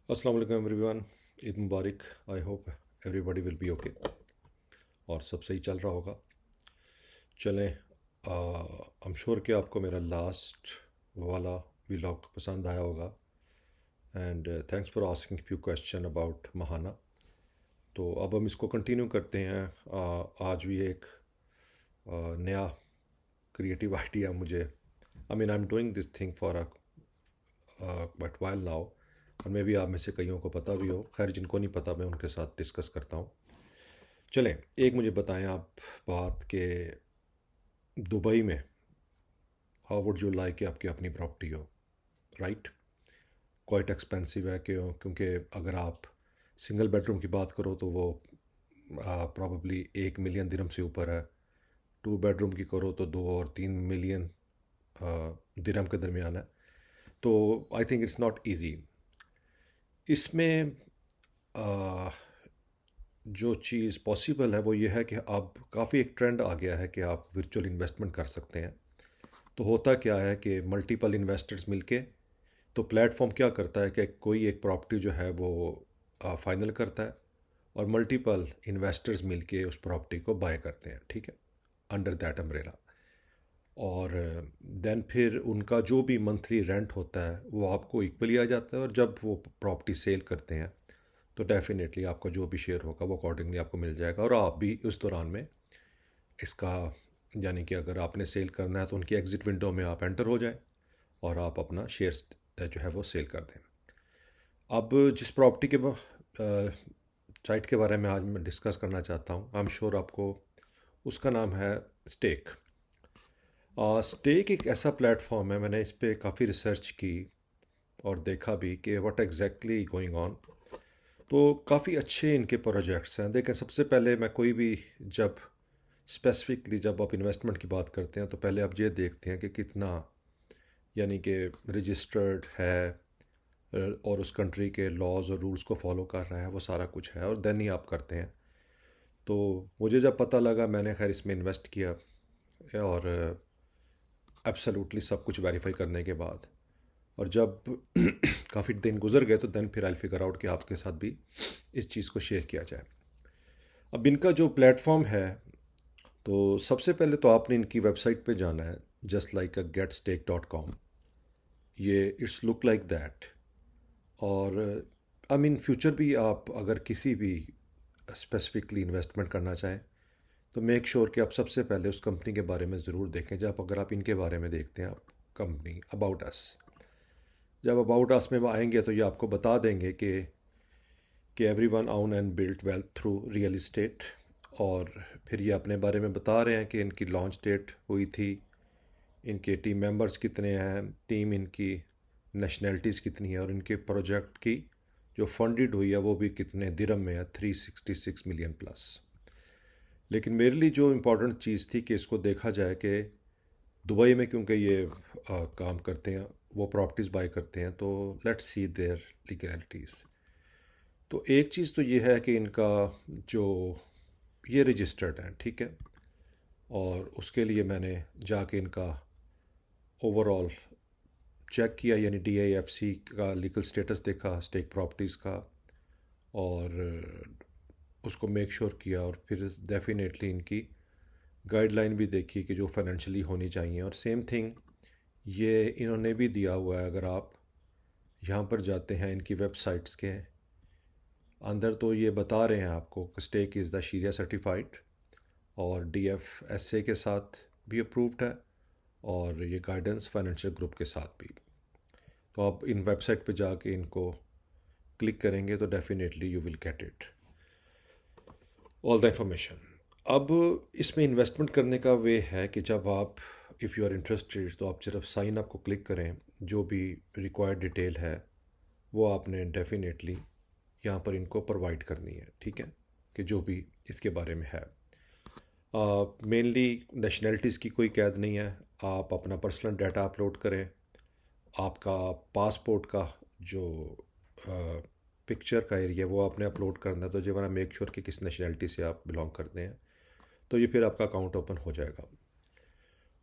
अस्सलाम वालेकुम everyone. Eid Mubarak. I hope everybody will be okay और सब सही चल रहा होगा। चलें, आई एम श्योर कि आपको मेरा लास्ट वाला व्लॉग पसंद आया होगा and thanks for asking few question about Mahana. तो अब हम इसको कंटिन्यू करते हैं। आज भी एक नया क्रिएटिव आइडिया मुझे, I mean I am doing this thing for a but while now, और मे भी आप में से कईयों को पता भी हो। खैर, जिनको नहीं पता मैं उनके साथ डिस्कस करता हूँ। चलें, एक मुझे बताएं आप बात के दुबई में हाउ वुड यू लाइक कि आपकी अपनी प्रॉपर्टी हो, राइट? क्वाइट एक्सपेंसिव है क्यों? क्योंकि अगर आप सिंगल बेडरूम की बात करो तो वो प्रॉबली 1 मिलियन दिरहम से ऊपर है। 2 बेडरूम की करो तो 2 और 3 मिलियन दिरहम के दरमियान है। तो I think it's not easy. इसमें आ, जो चीज़ पॉसिबल है वो ये है कि अब काफ़ी एक ट्रेंड आ गया है कि आप वर्चुअल इन्वेस्टमेंट कर सकते हैं। तो होता क्या है कि मल्टीपल इन्वेस्टर्स मिलके, तो प्लेटफॉर्म क्या करता है कि कोई एक प्रॉपर्टी जो है वो फाइनल करता है और मल्टीपल इन्वेस्टर्स मिलके उस प्रॉपर्टी को बाय करते हैं, ठीक है, अंडर दैट अम्ब्रेला। और देन फिर उनका जो भी मंथली रेंट होता है वो आपको इक्वली आ जाता है, और जब वो प्रॉपर्टी सेल करते हैं तो डेफिनेटली आपका जो भी शेयर होगा वो अकॉर्डिंगली आपको मिल जाएगा। और आप भी उस दौरान में इसका, यानी कि अगर आपने सेल करना है तो उनकी एग्ज़िट विंडो में आप एंटर हो जाएं और आप अपना शेयर्स जो है वो सेल कर दें। अब जिस प्रॉपर्टी के साइट के बारे में आज मैं डिस्कस करना चाहता हूँ, आई एम श्योर आपको उसका नाम है स्टेक। स्टेक एक ऐसा प्लेटफॉर्म है, मैंने इस पर काफ़ी रिसर्च की और देखा भी कि व्हाट एग्जैक्टली गोइंग ऑन। तो काफ़ी अच्छे इनके प्रोजेक्ट्स हैं। देखें, सबसे पहले मैं कोई भी जब स्पेसिफिकली जब आप इन्वेस्टमेंट की बात करते हैं तो पहले आप ये देखते हैं कि कितना, यानी कि रजिस्टर्ड है और उस कंट्री के लॉज और रूल्स को फॉलो कर रहा है, वो सारा कुछ है, और देन ही आप करते हैं। तो मुझे जब पता लगा, मैंने खैर इसमें इन्वेस्ट किया और एब्सोल्युटली सब कुछ वेरीफाई करने के बाद, और जब काफ़ी दिन गुजर गए तो देन फिर आई फिगर आउट कि आपके साथ भी इस चीज़ को शेयर किया जाए। अब इनका जो प्लेटफॉर्म है, तो सबसे पहले तो आपने इनकी वेबसाइट पे जाना है, जस्ट लाइक getstake.com। ये इट्स लुक लाइक दैट। और आई मीन फ्यूचर भी आप अगर किसी भी स्पेसिफिकली इन्वेस्टमेंट करना चाहें तो मेक श्योर कि आप सबसे पहले उस कंपनी के बारे में ज़रूर देखें। जब अगर आप इनके बारे में देखते हैं, आप कंपनी अबाउट अस, जब अबाउट अस में वो आएंगे तो ये आपको बता देंगे कि every one own and built wealth through real estate. और फिर ये अपने बारे में बता रहे हैं कि इनकी लॉन्च डेट हुई थी, इनके टीम मेंबर्स कितने हैं, टीम इनकी नेशनैलिटीज़ कितनी है, और इनके प्रोजेक्ट की जो फंडेड हुई है वो भी कितने दिरहम में है, 366 मिलियन प्लस। लेकिन मेरे लिए जो इम्पोर्टेंट चीज़ थी कि इसको देखा जाए कि दुबई में क्योंकि ये काम करते हैं, वो प्रॉपर्टीज़ बाय करते हैं, तो लेट्स सी देयर लीगैलिटीज़। तो एक चीज़ तो ये है कि इनका जो ये रजिस्टर्ड है, ठीक है, और उसके लिए मैंने जाके इनका ओवरऑल चेक किया, यानी DIFC का लीगल स्टेटस देखा स्टेक प्रॉपर्टीज़ का, और उसको मेक श्योर किया, और फिर डेफिनेटली इनकी गाइडलाइन भी देखी कि जो फाइनेंशियली होनी चाहिए। और सेम थिंग ये इन्होंने भी दिया हुआ है, अगर आप यहाँ पर जाते हैं इनकी वेबसाइट्स के अंदर तो ये बता रहे हैं आपको कि stake is the sharia certified और DFSA के साथ भी अप्रूव्ड है, और ये गाइडेंस फाइनेंशियल ग्रुप के साथ भी। तो आप इन वेबसाइट पे जाके इनको क्लिक करेंगे तो definitely you will get it all the information. अब इसमें इन्वेस्टमेंट करने का वे है कि जब आप, इफ़ यू आर इंटरेस्टेड, तो आप सिर्फ साइन अप को क्लिक करें, जो भी रिक्वायर्ड डिटेल है वो आपने डेफिनेटली यहाँ पर इनको प्रोवाइड करनी है, ठीक है, कि जो भी इसके बारे में है। मेनली नेशनैलिटीज़ की कोई कैद नहीं है। आप अपना पर्सनल डाटा अपलोड करें, आपका पासपोर्ट का जो पिक्चर का एरिया वो आपने अपलोड करना है, तो जो वाला मेक श्योर कि किस नेशनैलिटी से आप बिलोंग करते हैं, तो ये फिर आपका अकाउंट ओपन हो जाएगा।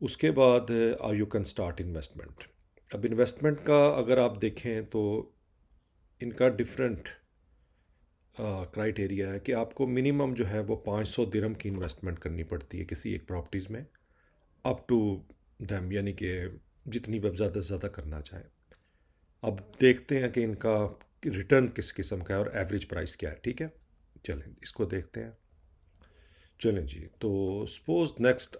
उसके बाद यू कैन स्टार्ट इन्वेस्टमेंट। अब इन्वेस्टमेंट का अगर आप देखें तो इनका डिफरेंट क्राइटेरिया है कि आपको मिनिमम जो है वो 500 दिरहम की इन्वेस्टमेंट करनी पड़ती है किसी एक प्रॉपर्टीज़ में, अप टू दैम, यानी कि जितनी भी आप ज़्यादा से ज़्यादा करना चाहें। अब देखते हैं कि इनका रिटर्न किस किस्म का है और एवरेज प्राइस क्या है। ठीक है, चलें इसको देखते हैं। चलें जी, तो सपोज़ नेक्स्ट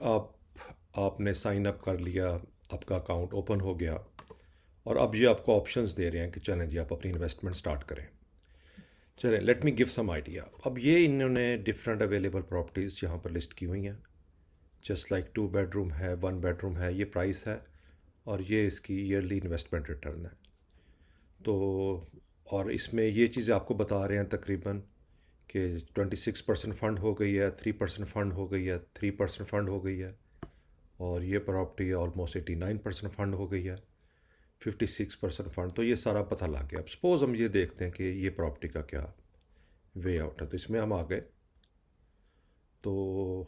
आपने साइन अप कर लिया, आपका अकाउंट ओपन हो गया और अब ये आपको ऑप्शंस दे रहे हैं कि चलें जी आप अपनी इन्वेस्टमेंट स्टार्ट करें। चलें, let me give some idea. अब ये इन्होंने डिफरेंट अवेलेबल प्रॉपर्टीज़ यहाँ पर लिस्ट की हुई हैं, जस्ट लाइक 2 बेडरूम है, 1 बेडरूम है, ये प्राइस है और ये इसकी ईयरली इन्वेस्टमेंट रिटर्न है। तो और इसमें ये चीज़ें आपको बता रहे हैं तकरीबन कि 26% फ़ंड हो गई है, 3% फ़ंड हो गई है, 3% फ़ंड हो गई है, और ये प्रॉपर्टी ऑलमोस्ट 89% फ़ंड हो गई है, 56% फ़ंड। तो ये सारा पता लग गया। अब सपोज़ हम ये देखते हैं कि ये प्रॉपर्टी का क्या वे आउट है, तो इसमें हम आ गए। तो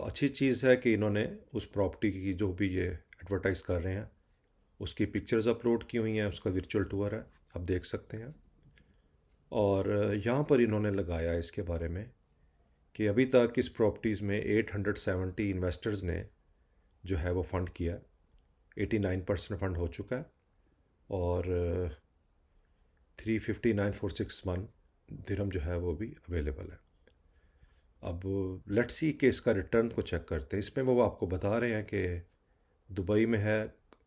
अच्छी चीज़ है कि इन्होंने उस प्रॉपर्टी की जो भी ये एडवर्टाइज़ कर रहे हैं उसकी पिक्चर्स अपलोड की हुई हैं, उसका वर्चुअल टूर है, आप देख सकते हैं। और यहाँ पर इन्होंने लगाया है इसके बारे में कि अभी तक इस प्रॉपर्टीज़ में 870 इन्वेस्टर्स ने जो है वो फ़ंड किया है, 89% फ़ंड हो चुका है और 359,461 दिरहम जो है वो भी अवेलेबल है। अब लेट्स सी कि इसका रिटर्न को चेक करते हैं। इसमें वो आपको बता रहे हैं कि दुबई में है,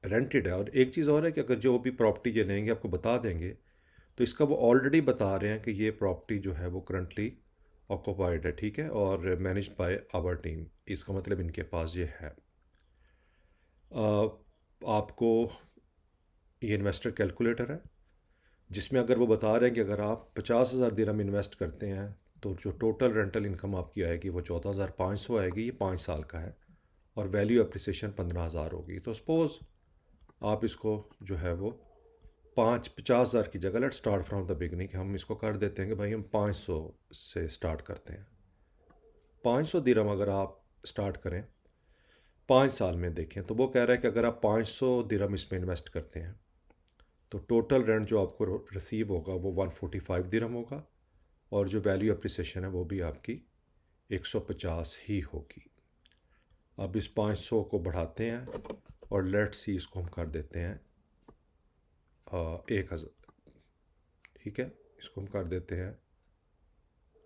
रेंटेड है, और एक चीज़ और है कि अगर जो भी प्रॉपर्टी ये लेंगे आपको बता देंगे, तो इसका वो ऑलरेडी बता रहे हैं कि ये प्रॉपर्टी जो है वो करंटली ऑक्यूपाइड है, ठीक है, और मैनेज्ड बाय आवर टीम। इसका मतलब इनके पास ये है। आपको ये इन्वेस्टर कैलकुलेटर है जिसमें अगर वो बता रहे हैं कि अगर आप 50,000 दिरहम इन्वेस्ट करते हैं तो जो टोटल रेंटल इनकम आपकी आएगी वो 14,500 आएगी। ये 5 साल का है और वैल्यू अप्रिसिएशन 15,000 होगी। तो सपोज़ आप इसको जो है वो 50,000 की जगह, let start from the beginning, हम इसको कर देते हैं कि भाई हम 500 से स्टार्ट करते हैं। 500 दिरहम अगर आप स्टार्ट करें 5 साल में देखें तो वो कह रहा है कि अगर आप 500 दिरहम इसमें इन्वेस्ट करते हैं तो टोटल रेंट जो आपको रिसीव होगा वो 145 दिरहम होगा और जो वैल्यू अप्रिसिएशन है वो भी आपकी 150 ही होगी। अब इस 500 को बढ़ाते हैं और लेट्स सी इसको हम कर देते हैं 1,000, ठीक है, इसको हम कर देते हैं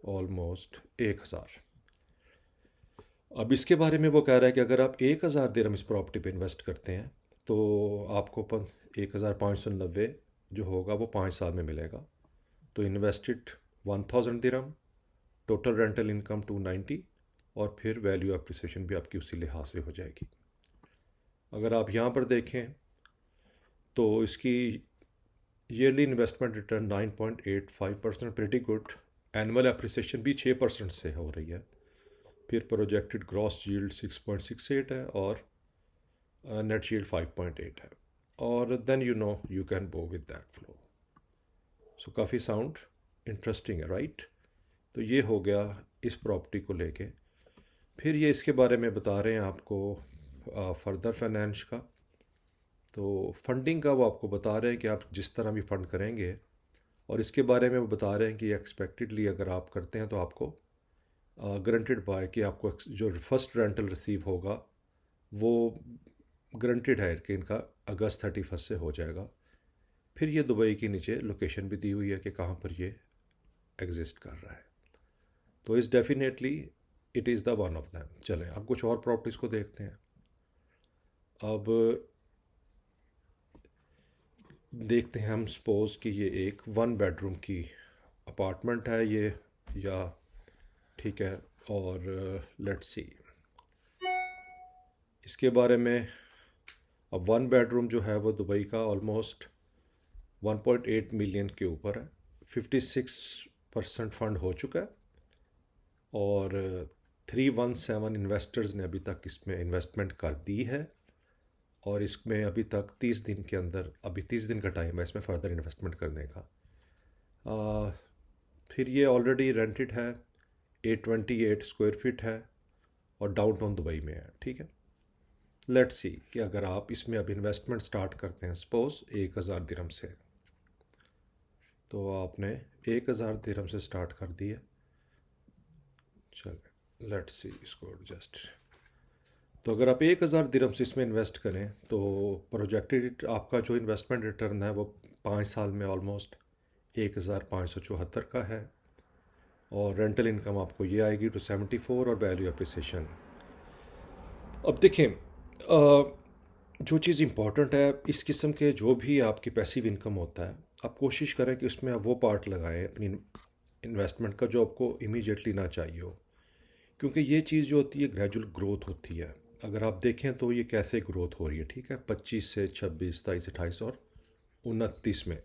ऑलमोस्ट 1,000। अब इसके बारे में वो कह रहा है कि अगर आप 1,000 दिरहम इस प्रॉपर्टी पे इन्वेस्ट करते हैं तो आपको 1,590 जो होगा वो 5 साल में मिलेगा। तो इन्वेस्टेड 1,000 दिरहम, टोटल रेंटल इनकम 290 और फिर वैल्यू अप्रिसिएशन भी आपकी उसी लिहाज से हो जाएगी। अगर आप यहाँ पर देखें तो इसकी yearly investment return 9.85%, pretty good. Annual appreciation भी 6% से हो रही है। फिर प्रोजेक्टेड ग्रॉस यील्ड 6.68 है और नेट यील्ड 5.8 है। और then you can go with that flow. So काफ़ी साउंड इंटरेस्टिंग है, राइट। तो ये हो गया इस प्रॉपर्टी को लेके। फिर ये इसके बारे में बता रहे हैं आपको फर्दर फाइनेंस का। तो फंडिंग का वो आपको बता रहे हैं कि आप जिस तरह भी फ़ंड करेंगे, और इसके बारे में वो बता रहे हैं कि एक्सपेक्टेडली अगर आप करते हैं तो आपको गारंटेड बाय कि आपको जो फर्स्ट रेंटल रिसीव होगा वो गारंटेड है कि इनका अगस्त 31 से हो जाएगा। फिर ये दुबई की नीचे लोकेशन भी दी हुई है कि कहाँ पर ये एग्जिस्ट कर रहा है। तो इस definitely it is the one of them. चलें अब कुछ और प्रॉपर्टीज़ को देखते हैं। अब देखते हैं हम सपोज़ कि ये एक 1 बेडरूम की अपार्टमेंट है ये, या ठीक है, और लेट्स सी इसके बारे में। अब 1 बेडरूम जो है वो दुबई का ऑलमोस्ट 1.8 मिलियन के ऊपर है, 56% फ़ंड हो चुका है और 317 इन्वेस्टर्स ने अभी तक इसमें इन्वेस्टमेंट कर दी है और इसमें अभी तक 30 दिन के अंदर, अभी 30 दिन का टाइम है इसमें फ़र्दर इन्वेस्टमेंट करने का। फिर ये ऑलरेडी रेंटेड है, 828 स्क्वायर फीट है और डाउनटाउन दुबई में है, ठीक है। लेट्स सी कि अगर आप इसमें अब इन्वेस्टमेंट स्टार्ट करते हैं सपोज़ 1,000 दिरहम से, तो आपने 1000 दिरहम से स्टार्ट कर दिया। चलो लेट्स सी इसको जस्ट। तो अगर आप 1000 दिरहम से इसमें इन्वेस्ट करें तो प्रोजेक्टेड आपका जो इन्वेस्टमेंट रिटर्न है वो 5 साल में ऑलमोस्ट 1574 का है। और रेंटल इनकम आपको ये आएगी टू 74 और वैल्यू अप्रिसिएशन। अब देखें जो चीज़ इम्पॉर्टेंट है इस किस्म के जो भी आपकी पैसिव इनकम होता है, आप कोशिश करें कि उसमें आप वो पार्ट लगाएं अपनी इन्वेस्टमेंट का जो आपको इमीडिएटली ना चाहिए हो, क्योंकि ये चीज़ जो होती है ग्रेजुअल ग्रोथ होती है। अगर आप देखें तो ये कैसे ग्रोथ हो रही है, ठीक है, 25 से 26, 23, 28 और 29 में।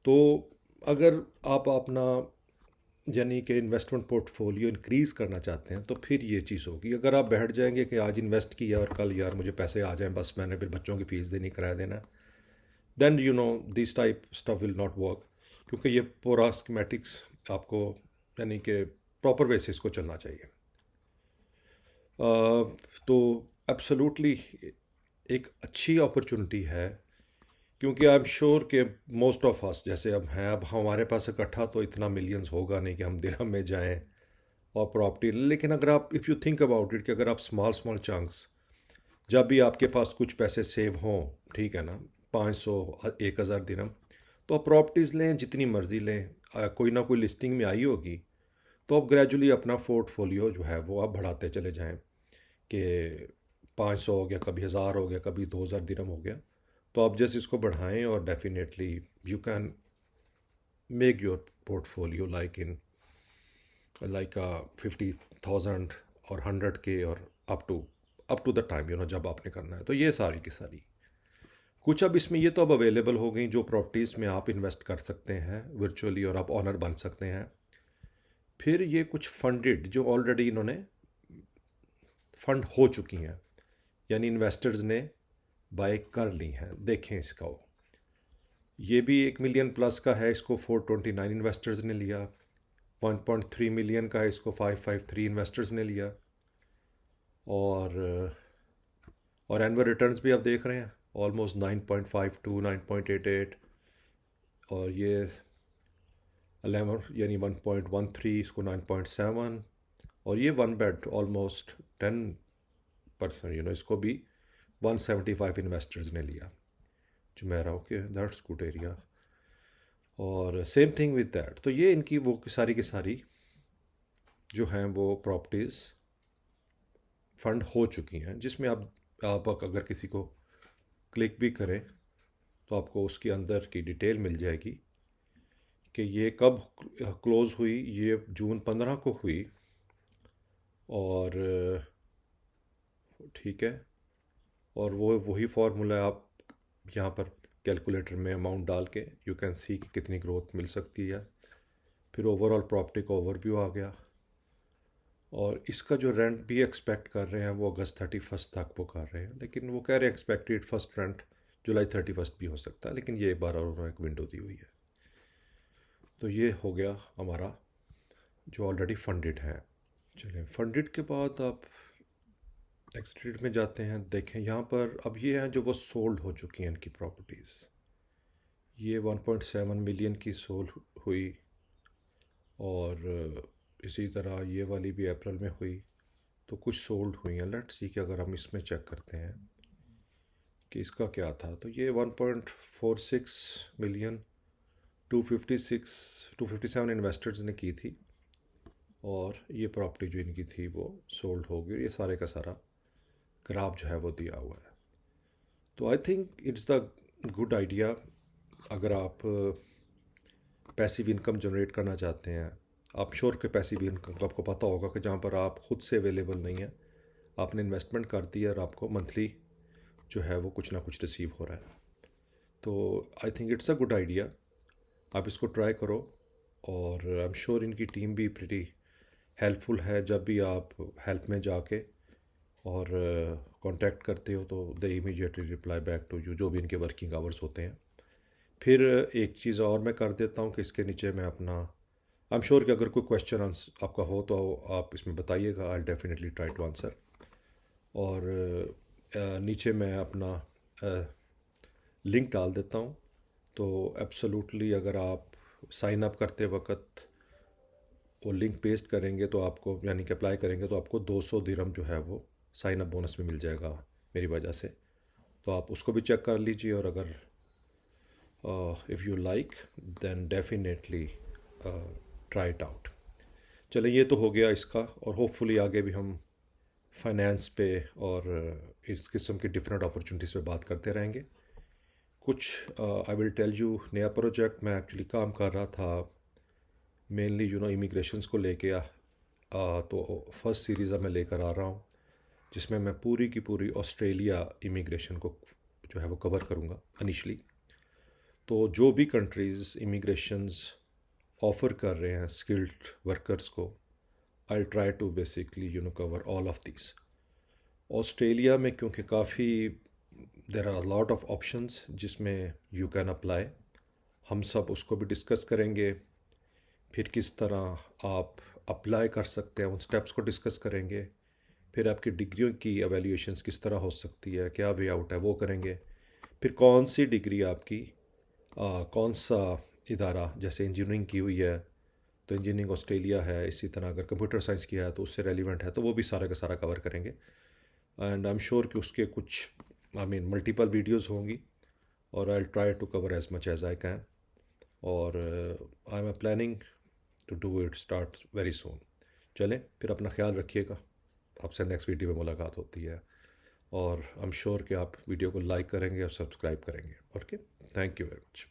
तो अगर आप अपना यानी कि इन्वेस्टमेंट पोर्टफोलियो इंक्रीज़ करना चाहते हैं तो फिर ये चीज़ होगी। अगर आप बैठ जाएंगे कि आज इन्वेस्ट किया और कल यार मुझे पैसे आ जाएं, बस मैंने फिर बच्चों की फ़ीस देनी, किराया देना, then you know this type stuff will not work, क्योंकि ये पूरा स्कीमेटिक्स आपको यानी कि प्रॉपर बेसिस को चलना चाहिए। तो एब्सोल्युटली एक अच्छी अपॉर्चुनिटी है, क्योंकि आई एम श्योर कि मोस्ट ऑफ अस जैसे अब हैं, अब हमारे पास इकट्ठा तो इतना मिलियंस होगा नहीं कि हम दिरहम में जाएं और प्रॉपर्टी। लेकिन अगर आप if you think about it कि अगर आप स्मॉल स्मॉल चंक्स, जब भी आपके पास कुछ पैसे सेव हों, ठीक है ना, 500 1000 दिरहम, तो आप प्रॉपर्टीज़ लें, जितनी मर्ज़ी लें, कोई ना कोई लिस्टिंग में आई होगी, तो आप ग्रेजुअली अपना पोर्टफोलियो जो है वो आप बढ़ाते चले जाएं कि 500 हो गया, कभी 1000 हो गया, कभी 2000 दिरहम हो गया। तो आप जैसे इसको बढ़ाएं और definitely you can make your portfolio like 50,000 और 100K और अप टू द टाइम जब आपने करना है। तो ये सारी की सारी कुछ अब इसमें ये तो अब अवेलेबल हो गई जो प्रॉपर्टीज़ में आप इन्वेस्ट कर सकते हैं वर्चुअली और आप ऑनर बन सकते हैं। फिर ये कुछ फंडेड जो ऑलरेडी इन्होंने फंड हो चुकी हैं, यानी इन्वेस्टर्स ने बाय कर ली हैं। देखें इसका ये भी 1 मिलियन प्लस का है, इसको 429 इन्वेस्टर्स ने लिया। 1.3 मिलियन का है, इसको 553 इन्वेस्टर्स ने लिया। और एनुअल रिटर्न्स भी आप देख रहे हैं ऑलमोस्ट 9.52, 9.88 और ये 11 यानी 1.13, इसको 9.7 और ये वन बेड ऑलमोस्ट 10% इसको भी 175 इन्वेस्टर्स ने लिया। Jumeirah, okay, that's good area. और सेम थिंग विद दैट। तो ये इनकी वो सारी की सारी जो हैं वो प्रॉपर्टीज़ फंड हो चुकी हैं, जिसमें आप अगर किसी को क्लिक भी करें तो आपको उसके अंदर की डिटेल मिल जाएगी कि ये कब क्लोज़ हुई। ये जून 15 को हुई और ठीक है, और वो वही फार्मूला आप यहाँ पर कैलकुलेटर में अमाउंट डाल के यू कैन सी कि कितनी ग्रोथ मिल सकती है। फिर ओवरऑल प्रॉपर्टी का ओवरव्यू आ गया और इसका जो रेंट भी एक्सपेक्ट कर रहे हैं वो अगस्त 31 तक वो कर रहे हैं, लेकिन वो कह रहे हैं एक्सपेक्टेड फर्स्ट रेंट जुलाई 31 भी हो सकता है, लेकिन ये एक बार और उन्होंने एक विंडो दी हुई है। तो ये हो गया हमारा जो ऑलरेडी फंडेड है। चलिए फंडेड के बाद आप नेक्स्ट रेट में जाते हैं। देखें यहाँ पर अब ये हैं जो वो सोल्ड हो चुकी हैं इनकी प्रॉपर्टीज़। ये 1.7 मिलियन की सोल्ड हुई और इसी तरह ये वाली भी अप्रैल में हुई, तो कुछ सोल्ड हुई हैं। लेट्स सी कि अगर हम इसमें चेक करते हैं कि इसका क्या था, तो ये 1.46 मिलियन 257 इन्वेस्टर्स ने की थी और ये प्रॉपर्टी जो इनकी थी वो सोल्ड हो गई। ये सारे का सारा ग्राफ जो है वो दिया हुआ है। तो I think it's the good idea अगर आप पैसिव इनकम जनरेट करना चाहते हैं। आप श्योर के पैसिव इनकम को आपको पता होगा कि जहाँ पर आप ख़ुद से अवेलेबल नहीं है, आपने इन्वेस्टमेंट कर दी और आपको मंथली जो है वो कुछ ना कुछ रिसीव हो रहा है। तो I think it's a good idea, आप इसको ट्राई करो। और आई एम श्योर इनकी टीम भी प्रीटी हेल्पफुल है। जब भी आप हेल्प में जाके और कांटेक्ट करते हो तो they immediately reply back to you, जो भी इनके वर्किंग आवर्स होते हैं। फिर एक चीज़ और मैं कर देता हूँ कि इसके नीचे मैं अपना आई एम श्योर कि अगर कोई क्वेश्चन आपका हो तो आप इसमें बताइएगा, I definitely try to answer. और नीचे मैं अपना लिंक डाल देता हूँ। तो एब्सोल्युटली अगर आप साइन अप करते वक्त वो लिंक पेस्ट करेंगे तो आपको, यानी कि अप्लाई करेंगे तो आपको 200 दिरहम जो है वो साइन अप बोनस में मिल जाएगा मेरी वजह से। तो आप उसको भी चेक कर लीजिए, और अगर if you like then definitely try it out. चलिए, ये तो हो गया इसका, और होपफुली आगे भी हम फाइनेंस पे और इस किस्म की डिफरेंट अपॉर्चुनिटीज़ पे बात करते रहेंगे। कुछ आई विल टेल यू, नया प्रोजेक्ट मैं एक्चुअली काम कर रहा था मेनली इमिग्रेशंस को लेके तो फर्स्ट सीरीज़ अब मैं लेकर आ रहा हूँ, जिसमें मैं पूरी की पूरी ऑस्ट्रेलिया इमिग्रेशन को जो है वो कवर करूँगा इनिशली। तो जो भी कंट्रीज़ इमिग्रेशंस ऑफ़र कर रहे हैं स्किल्ड वर्कर्स को, I try to basically cover all of this. Australia में क्योंकि काफ़ी there are lot of options जिसमें यू कैन अप्लाई, हम सब उसको भी डिस्कस करेंगे। फिर किस तरह आप अप्लाई कर सकते हैं उन स्टेप्स को डिस्कस करेंगे। फिर आपकी डिग्रियों की एवेल्यूएशंस किस तरह हो सकती है, क्या वे आउट है वो करेंगे। फिर कौन सी डिग्री आपकी कौन सा इदारा, जैसे इंजीनियरिंग की हुई है तो इंजीनियरिंग ऑस्ट्रेलिया है, इसी तरह अगर कंप्यूटर साइंस किया है तो उससे रेलिवेंट है, तो वो भी सारा का सारा कवर करेंगे। एंड आई एम श्योर कि उसके कुछ मल्टीपल वीडियोस होंगी, और I try to cover as much as I can, और I am planning to do it start very soon. चलें, फिर अपना ख्याल रखिएगा, आपसे नेक्स्ट वीडियो में मुलाकात होती है, और आई एम श्योर कि आप वीडियो को लाइक करेंगे और सब्सक्राइब करेंगे। Okay, thank you very much.